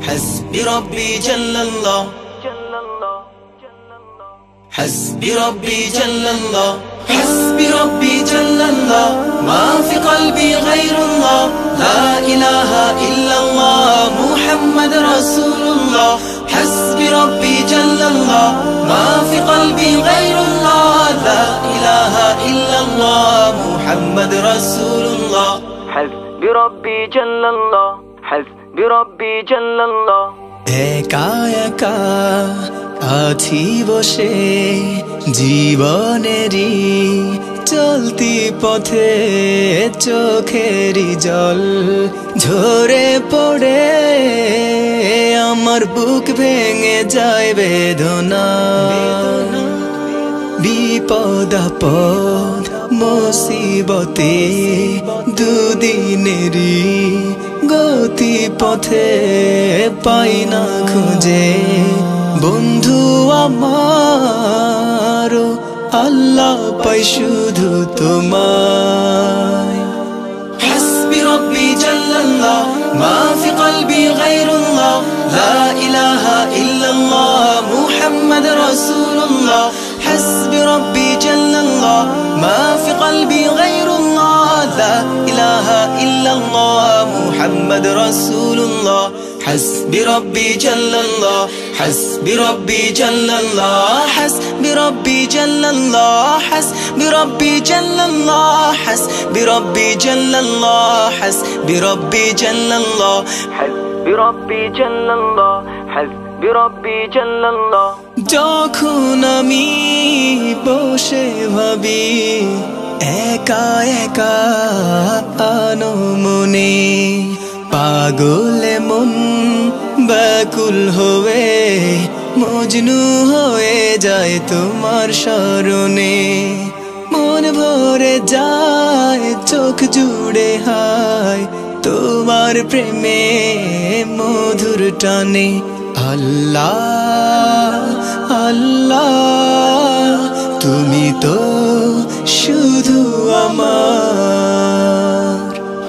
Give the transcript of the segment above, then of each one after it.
حسبي ربي جل الله حسبي ربي جل الله حسبي ربي جل الله ما في قلبي غير الله لا إله إلا الله محمد رسول الله حسبي ربي جل الله ما في قلبي غير الله لا إله إلا الله محمد رسول الله حسبي ربي جل الله حسبي ربي جل الله একা একা আছি বসে জীবনেরই চলতি পথে চোখেরই জল ঝরে পড়ে আমার বুক ভেঙে যায় বেদনা বিপদ আপদ মুসিবতে দুদিনেরই গতি পথে পাই না খুঁজে বন্ধু আমার আল্লাহ পাই শুধু তোমায় حسبي ربي جل الله ما في قلبي غير الله لا إله إلا الله محمد رسول الله حسبي ربي جل الله ما في قلبي غير الله لا إله إلا الله محمد رسول الله حسبي ربي جل الله حسبي ربي جل الله حسبي ربي جل الله حسبي ربي جل الله حسبي ربي جل الله حسبي ربي جل الله حسبي ربي جل الله حسبي ربي جل الله যখন আমি বসে ভাবি একা একা আনমনে পাগলে মন ব্যাকুল হয়ে মজনু হয়ে যায় তোমার শরণে মন ভরে যায় চোখ জুড়ে হায় তোমার প্রেমে মধুর টানে আল্লাহ আল্লাহ তুমি তো শুধু আমার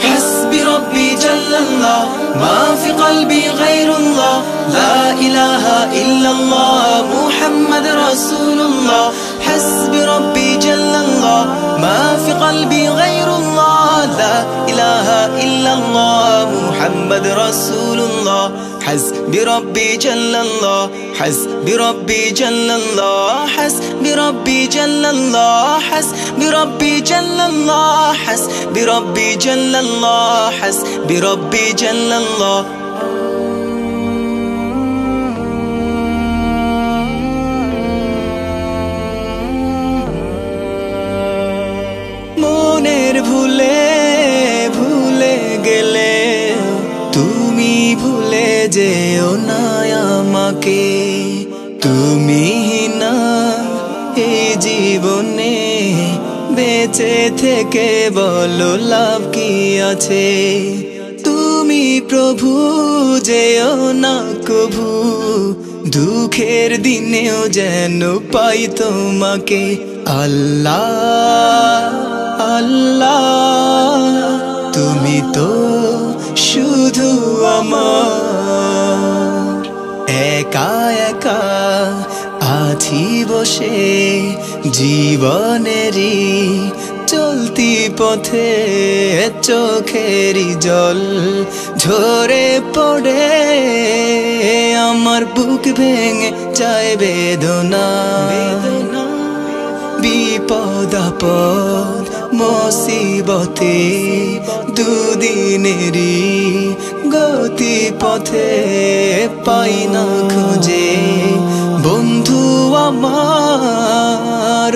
حسبي ربي جل الله ما في قلبي غير الله لا إله إلا الله محمد رسول الله حسبي ربي جل الله ما في قلبي غير الله لا إله إلا الله محمد رسول الله حسبي ربي جل الله حسبي ربي جل الله حسبي ربي جل الله حسبي ربي جل الله حسبي ربي جل الله حسبي ربي جل الله মনের ভুলে ভুলে গেলে তুমি ভুলে যেও না আমাকে তুমি না এই জীবনে বেঁচে থেকে বলো লাভ কি আছে তুমি প্রভু যেও না কভু দুঃখের দিনেও যেন পাই তোমাকে আল্লাহ আল্লাহ তুমি তো শুধু আমার একা একা আছি বসে জীবনেরই চলতি পথে চোখেরই জল ঝরে পড়ে আমার বুক ভেঙে যায় বেদনা বিপদ আপদ মুসিবতে দুদিনেরই গতি পথে পাই না খুঁজে বন্ধু আমার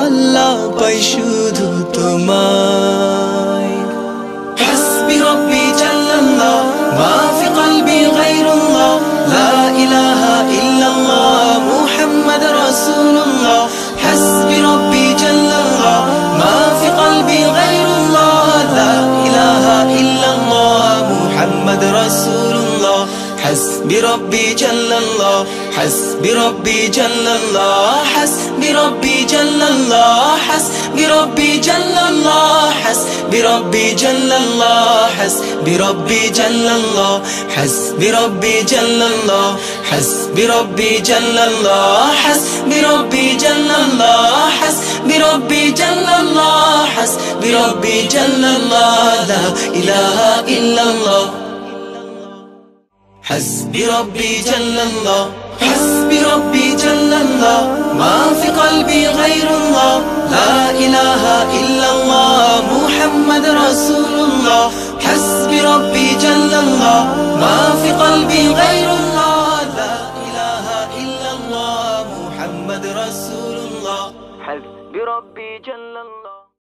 আল্লাহ পাই শুধু তোমায় حسبي ربي جل الله ما في قلبي غير الله لا إله إلا الله محمد رسول الله حسبي ربي جل الله ما في قلبي غير الله لا إله إلا الله محمد رسول الله حسبي ربي جل الله حسبي ربي جل الله حسبي ربي جل الله حسبي ربي جل الله حسبي ربي جل الله حسبي ربي جل الله حسبي ربي جل الله حسبي ربي جل الله حسبي ربي جل الله حسبي ربي جل الله حسبي ربي جل الله لا إله إلا الله حسبي ربي جل الله حسبي ربي جل الله ما في قلبي غير الله لا إله إلا الله محمد رسول الله حسبي ربي جل الله ما في قلبي غير الله لا إله إلا الله محمد رسول الله حسبي ربي جل